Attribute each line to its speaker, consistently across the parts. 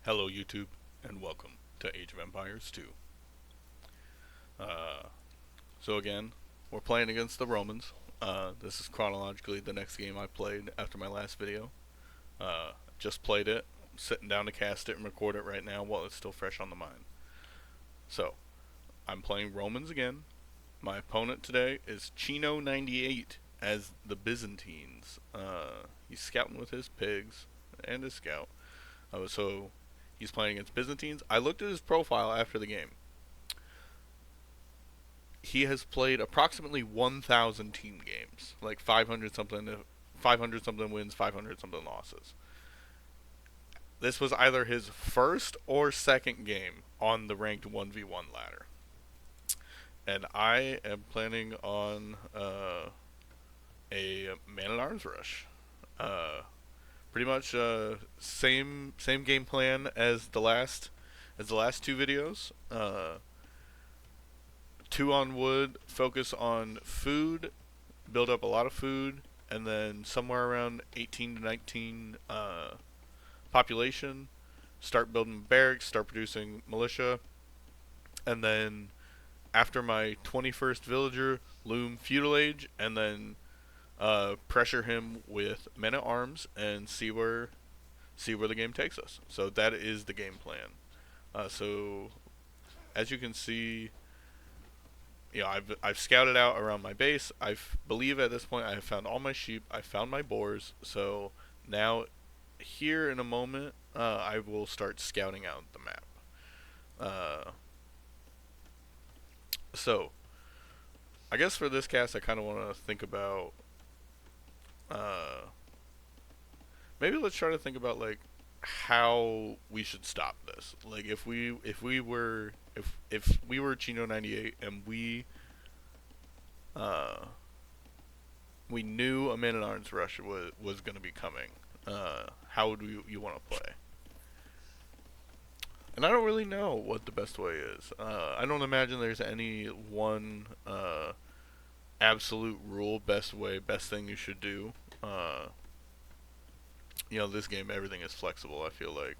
Speaker 1: Hello YouTube, and welcome to Age of Empires 2. Uh, so again, we're playing against the Romans. This is chronologically the next game I played after my last video. Just played it, I'm sitting down to cast it and record it right now while it's still fresh on the mind. So, I'm playing Romans again. My opponent today is Chino98 as the Byzantines. He's scouting with his pigs and his scout. So he's playing against Byzantines. I looked at his profile after the game. He has played approximately 1,000 team games, like 500 something wins, 500 something losses. This was either his first or second game on the ranked 1v1 ladder. And I am planning on a man at arms rush. Uh, Pretty much same game plan as the last two videos. Two on wood, focus on food, build up a lot of food, and then somewhere around 18 to 19 population, start building barracks, start producing militia, and then after my 21st villager, loom feudal age, and then pressure him with men at arms and see where the game takes us. So that is the game plan. So as you can see, I've scouted out around my base. I believe at this point I have found all my sheep. I found my boars. So now, here in a moment, I will start scouting out the map. Uh, so I guess for this cast, I kind of want to think about. Uh, Maybe let's try to think about like how we should stop this. Like if we were Chino 98 and uh we knew a man at arms rush was going to be coming, how would you want to play? And I don't really know what the best way is. I don't imagine there's any one absolute rule, best way, best thing you should do. This game, everything is flexible, I feel like.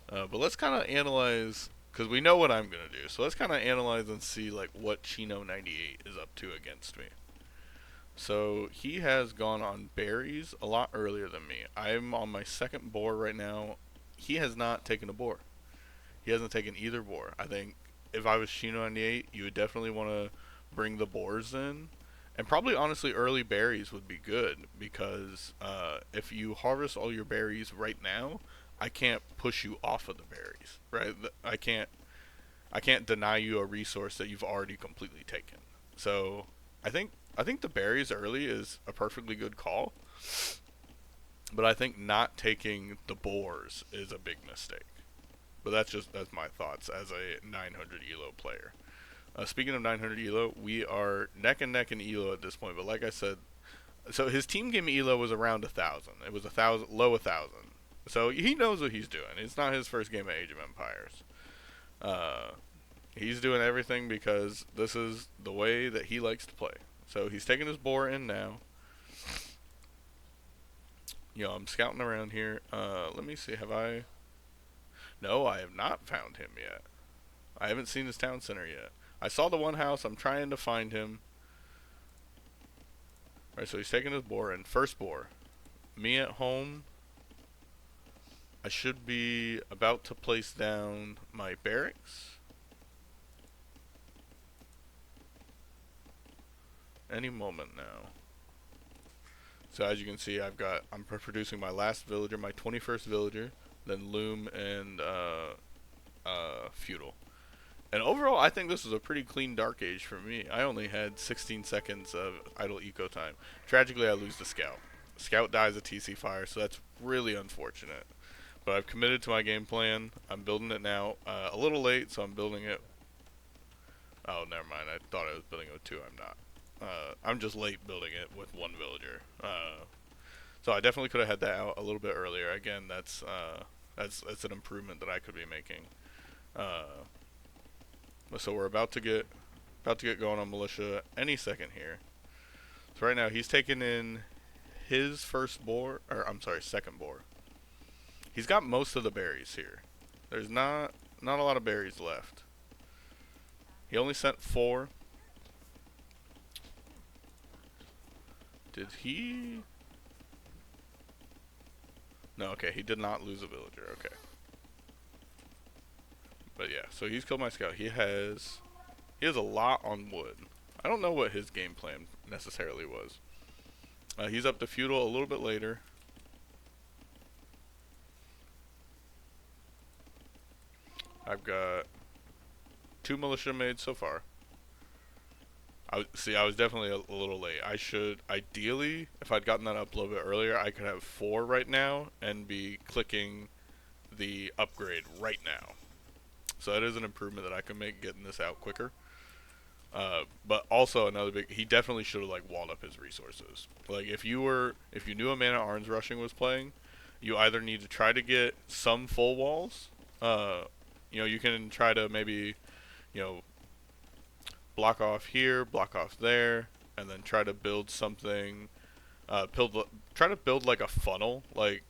Speaker 1: But let's kind of analyze, because we know what I'm going to do. So let's kind of analyze and see like what Chino 98 is up to against me. So he has gone on berries a lot earlier than me. I'm on my second boar right now. He has not taken a boar. He hasn't taken either boar. I think if I was Chino 98, you would definitely want to bring the boars in. And probably, honestly, early berries would be good because if you harvest all your berries right now, I can't push you off of the berries, right? I can't deny you a resource that you've already completely taken. So I think the berries early is a perfectly good call, but I think not taking the boars is a big mistake. But that's my thoughts as a 900 elo player. Speaking of 900 elo, we are neck and neck in elo at this point. But like I said, so his team game elo was around 1,000. It was 1,000, low 1,000. So he knows what he's doing. It's not his first game at Age of Empires. Uh, he's doing everything because this is the way that he likes to play. So he's taking his boar in now. I'm scouting around here. Let me see. Have I? No, I have not found him yet. I haven't seen his town center yet. I saw the one house. I'm trying to find him. Alright, so he's taking his boar in. First boar. Me at home. I should be about to place down my barracks. Any moment now. So as you can see, I'm producing my last villager, my 21st villager, then loom and feudal. And overall, I think this was a pretty clean Dark Age for me. I only had 16 seconds of idle eco time. Tragically, I lose the scout. Scout dies at TC fire, so that's really unfortunate. But I've committed to my game plan. I'm building it now. A little late, so I'm building it. Oh, never mind. I thought I was building it with two. I'm not. I'm just late building it with one villager. So I definitely could have had that out a little bit earlier. Again, that's an improvement that I could be making. So we're about to get going on militia any second here. So right now he's taking in his first boar, or I'm sorry, second boar. He's got most of the berries here. There's not a lot of berries left. He only sent 4. Did he? No, okay, he did not lose a villager. Okay. But yeah, so he's killed my scout. He has a lot on wood. I don't know what his game plan necessarily was. He's up to feudal a little bit later. I've got 2 militia made so far. I was definitely a little late. I should, ideally, if I'd gotten that up a little bit earlier, I could have 4 right now and be clicking the upgrade right now. So that is an improvement that I can make getting this out quicker. But also another big, he definitely should have like walled up his resources. Like if you knew a man at arms rushing was playing, you either need to try to get some full walls. You can try to maybe, you know, block off here, block off there, and then try to build something. Try to build like a funnel. Like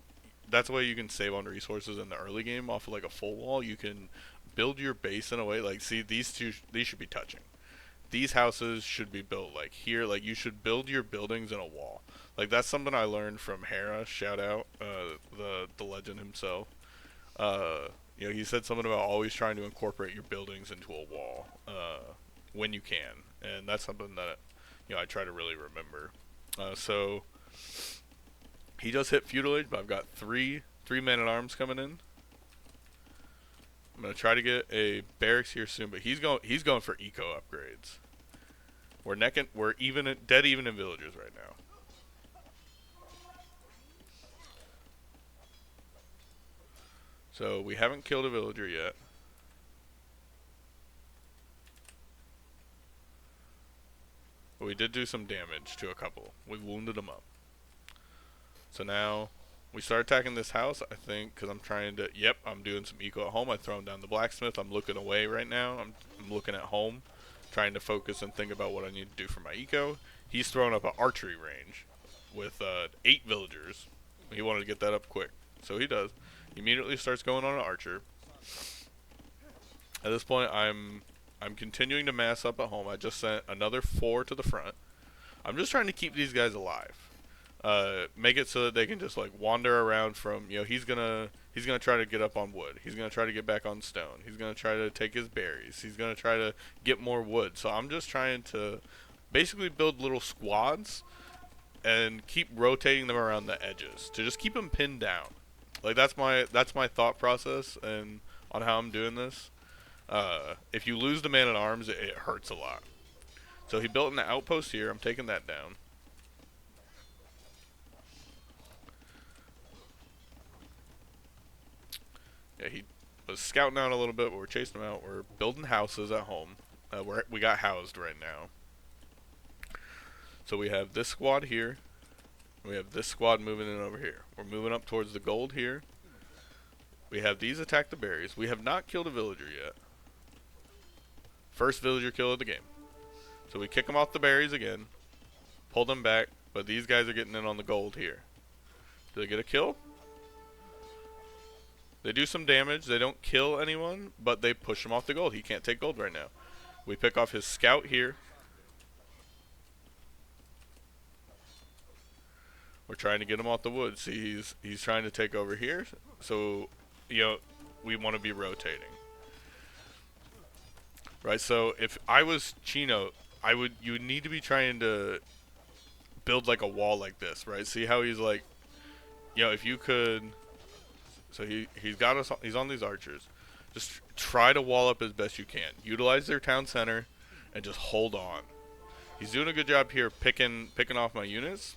Speaker 1: that's the way you can save on resources in the early game off of like a full wall. You can build your base in a way like see these should be touching. These houses should be built like here. Like you should build your buildings in a wall. Like that's something I learned from Hera. Shout out the legend himself. He said something about always trying to incorporate your buildings into a wall when you can, and that's something that I try to really remember. So he just hit feudal age, but I've got three men at arms coming in. I'm gonna try to get a barracks here soon, but he's going for eco upgrades. We're dead even in villagers right now. So we haven't killed a villager yet. But we did do some damage to a couple. We wounded them up. So now we start attacking this house, I think, because I'm trying to... Yep, I'm doing some eco at home. I thrown down the blacksmith. I'm looking away right now. I'm looking at home, trying to focus and think about what I need to do for my eco. He's throwing up an archery range with 8 villagers. He wanted to get that up quick. So he does. He immediately starts going on an archer. At this point, I'm continuing to mass up at home. I just sent another 4 to the front. I'm just trying to keep these guys alive. Make it so that they can just like wander around from, he's gonna try to get up on wood. He's gonna try to get back on stone. He's gonna try to take his berries. He's gonna try to get more wood. So I'm just trying to basically build little squads and keep rotating them around the edges to just keep them pinned down. Like that's my thought process and on how I'm doing this. If you lose the man at arms, it hurts a lot. So he built an outpost here. I'm taking that down. Yeah, he was scouting out a little bit, but we're chasing him out. We're building houses at home. We got housed right now. So we have this squad here. We have this squad moving in over here. We're moving up towards the gold here. We have these attack the berries. We have not killed a villager yet. First villager kill of the game. So we kick them off the berries again. Pull them back. But these guys are getting in on the gold here. Do they get a kill? They do some damage. They don't kill anyone, but they push him off the gold. He can't take gold right now. We pick off his scout here. We're trying to get him off the wood. See, he's trying to take over here. So, we want to be rotating. Right, so if I was Chino, you would need to be trying to build like a wall like this, right? See how he's like, if you could... So he's on these archers. Just try to wall up as best you can. Utilize their town center and just hold on. He's doing a good job here picking off my units.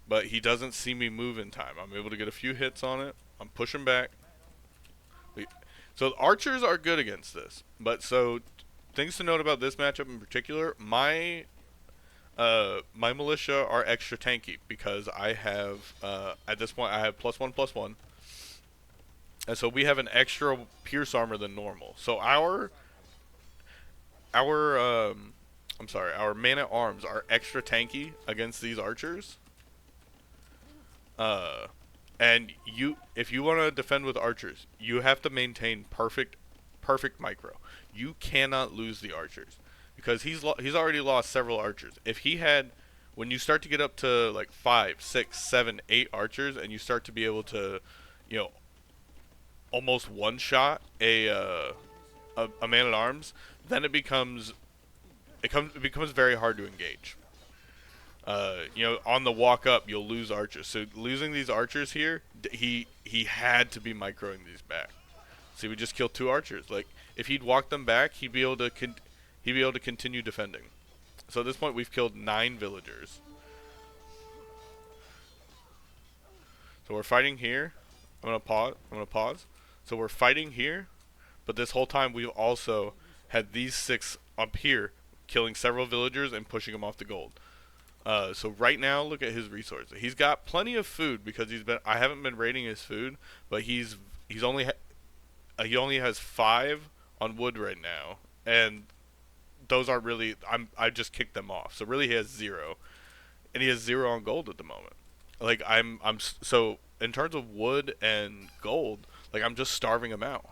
Speaker 1: But he doesn't see me move in time. I'm able to get a few hits on it. I'm pushing back. So the archers are good against this. But so things to note about this matchup in particular, my militia are extra tanky because I have at this point I have +1/+1, and so we have an extra pierce armor than normal. So our man at arms are extra tanky against these archers. And if you want to defend with archers, you have to maintain perfect micro. You cannot lose the archers because he's already lost several archers. If he had, when you start to get up to like 5, 6, 7, 8 archers, and you start to be able to, you know, almost one shot a man at arms, then it becomes very hard to engage. On the walk up, you'll lose archers. So losing these archers here, he had to be microing these back. See, we just killed 2 archers. Like if he'd walk them back, he'd be able to continue defending. So at this point, we've killed 9 villagers. So we're fighting here. I'm gonna pause. So we're fighting here, but this whole time we've also had these 6 up here killing several villagers and pushing them off the gold. So right now, look at his resources. He's got plenty of food because I haven't been raiding his food, but he's only he only has 5 on wood right now, and those aren't really. I just kicked them off. So really, he has 0, and he has 0 on gold at the moment. Like so in terms of wood and gold, like I'm just starving him out.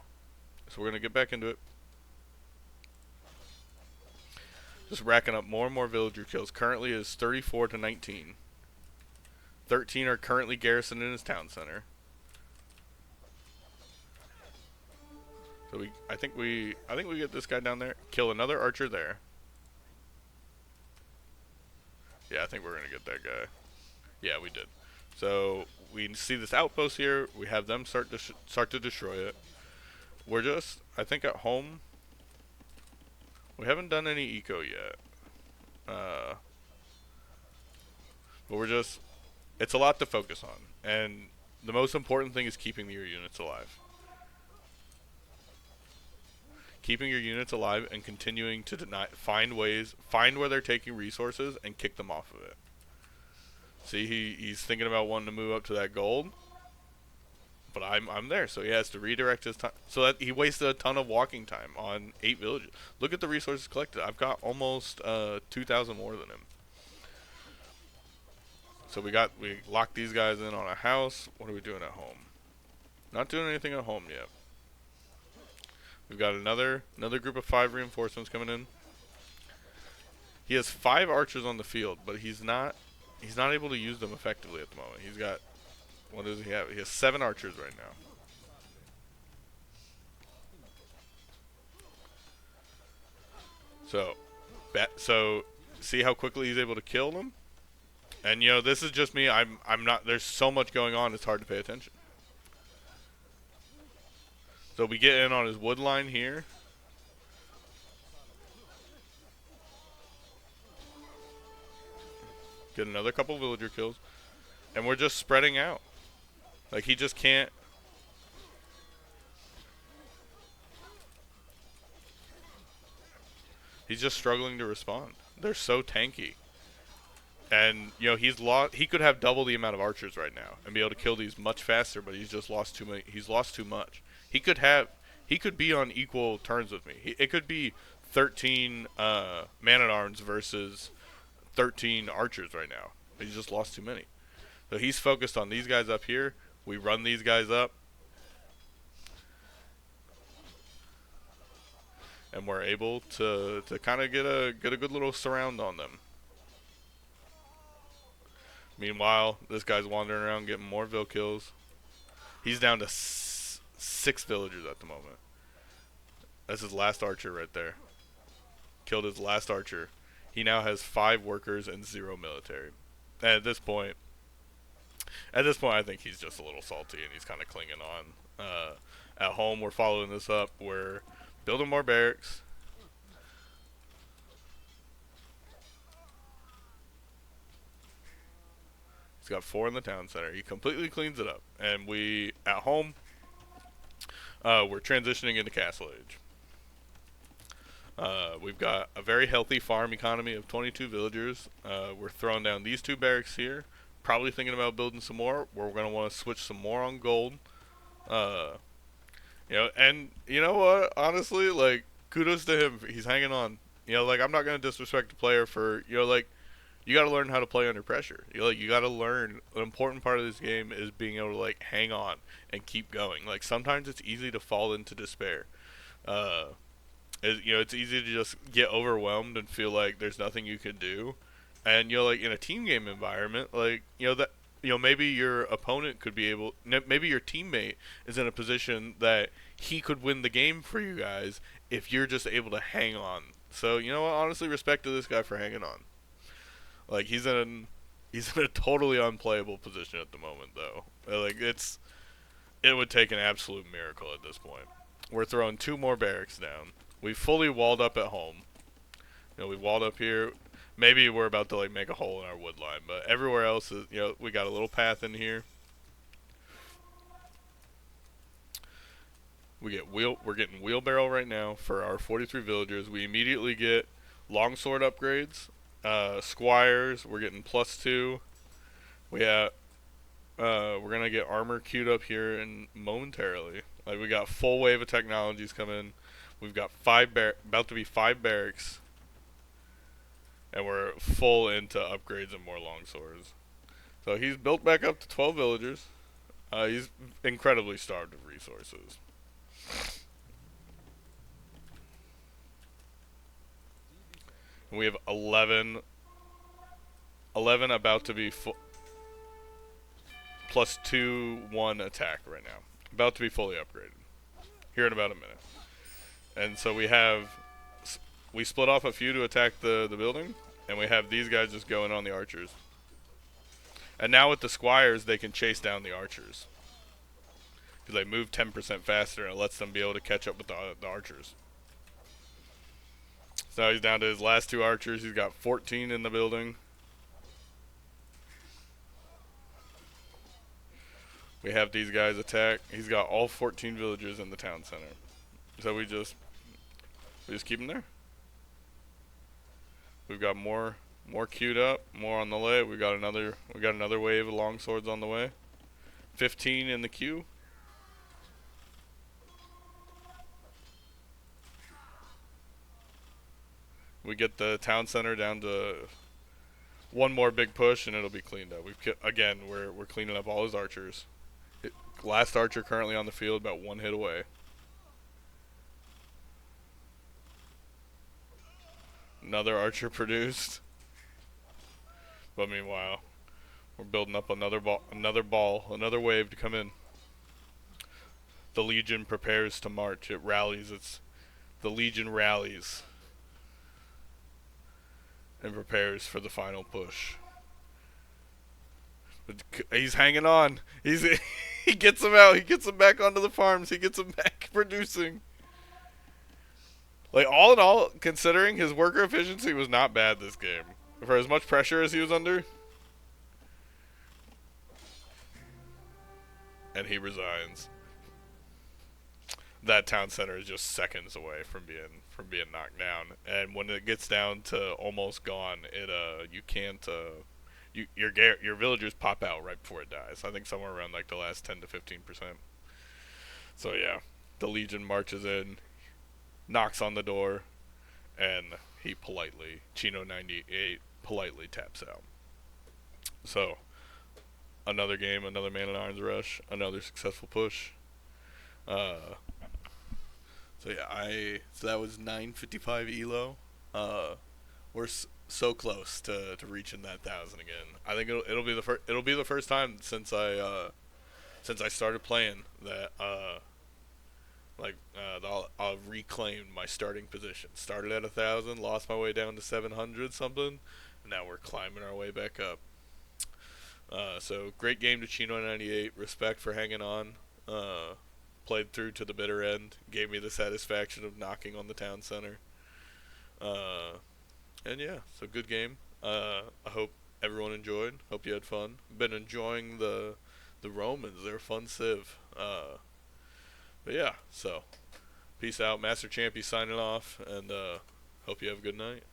Speaker 1: So we're gonna get back into it. Just racking up more and more villager kills. Currently is 34 to 19. 13 are currently garrisoned in his town center. So I think we get this guy down there. Kill another archer there. Yeah, I think we're gonna get that guy. Yeah, we did. So we see this outpost here. We have them start to destroy it. We're just, I think, at home. We haven't done any eco yet. But we're just, it's a lot to focus on. And the most important thing is keeping your units alive. Keeping your units alive and continuing to find where they're taking resources and kick them off of it. See, he's thinking about wanting to move up to that gold. But I'm there, so he has to redirect his time. So that he wasted a ton of walking time on 8 villages. Look at the resources collected. I've got almost 2,000 more than him. So we locked these guys in on a house. What are we doing at home? Not doing anything at home yet. We've got another group of 5 reinforcements coming in. He has 5 archers on the field, but he's not able to use them effectively at the moment. He's got, what does he have? He has 7 archers right now. So see how quickly he's able to kill them? And this is just me. I'm not, there's so much going on, it's hard to pay attention. So we get in on his wood line here. Get another couple villager kills. And we're just spreading out. Like, he just can't. He's just struggling to respond. They're so tanky. And, he could have double the amount of archers right now and be able to kill these much faster, but he's just lost too many. He's lost too much. He could be on equal terms with me. It could be 13 man-at-arms versus 13 archers right now. But he's just lost too many. So he's focused on these guys up here. We run these guys up. And we're able to kind of get a good little surround on them. Meanwhile, this guy's wandering around getting more vill kills. He's down to 6 villagers at the moment. That's his last archer right there. Killed his last archer. He now has 5 workers and 0 military. And at this point, I think he's just a little salty and he's kind of clinging on. At home, we're following this up. We're building more barracks. He's got 4 in the town center. He completely cleans it up. And at home, we're transitioning into Castle Age. We've got a very healthy farm economy of 22 villagers. We're throwing down these 2 barracks here. Probably thinking about building some more. We're going to want to switch some more on gold. And you know what? Honestly, like, kudos to him. He's hanging on. I'm not going to disrespect the player for, You got to learn how to play under pressure. You got to learn. An important part of this game is being able to like hang on and keep going. Like sometimes it's easy to fall into despair. Uh, it's easy to just get overwhelmed and feel like there's nothing you can do. And like in a team game environment, like that maybe your opponent could be able, maybe your teammate is in a position that he could win the game for you guys if you're just able to hang on. So you know what? Honestly, respect to this guy for hanging on. Like he's in a totally unplayable position at the moment though. Like it would take an absolute miracle at this point. We're throwing 2 more barracks down. We fully walled up at home. We walled up here. Maybe we're about to like make a hole in our wood line, but everywhere else is we got a little path in here. We're getting wheelbarrow right now for our 43 villagers. We immediately get longsword upgrades. Squires, we're getting +2. We have we're gonna get armor queued up here and momentarily. Like we got full wave of technologies coming. We've got about to be 5 barracks, and we're full into upgrades and more longswords. So he's built back up to 12 villagers. He's incredibly starved of resources. And we have 11 about to be +2/1 attack right now. About to be fully upgraded. Here in about a minute. And so we split off a few to attack the building, and we have these guys just going on the archers. And now with the squires, they can chase down the archers. Because they move 10% faster, and it lets them be able to catch up with the archers. So now he's down to his last 2 archers. He's got 14 in the building. We have these guys attack. He's got all 14 villagers in the town center. So we just keep them there. We've got more queued up, more on the way. We got another wave of longswords on the way. 15 in the queue. We get the town center down to 1 more big push, and it'll be cleaned up. We're cleaning up all his archers. Last archer currently on the field, about 1 hit away. Another archer produced. But meanwhile, we're building up another wave to come in. The Legion prepares to march. It rallies. The Legion rallies and prepares for the final push. But he's hanging on. He gets them out. He gets them back onto the farms. He gets them back producing. Like, all in all, considering his worker efficiency was not bad this game. For as much pressure as he was under. And he resigns. That town center is just seconds away from being knocked down. And when it gets down to almost gone, you can't your villagers pop out right before it dies. I think somewhere around like the last 10 to 15%. So yeah, the Legion marches in, knocks on the door, and Chino 98 politely taps out. So another game, another Man-at-Arms rush, another successful push. So yeah, so that was 955 elo. We're so close to reaching that 1,000 again. I think it'll be the first time since I started playing that I'll reclaim my starting position. Started at 1,000, lost my way down to 700 something, and now we're climbing our way back up. So great game to Chino 98. Respect for hanging on. Played through to the bitter end. Gave me the satisfaction of knocking on the town center. And yeah, so good game. I hope everyone enjoyed. Hope you had fun. Been enjoying the Romans. They're a fun civ. But yeah, so peace out. Master Champy signing off, and hope you have a good night.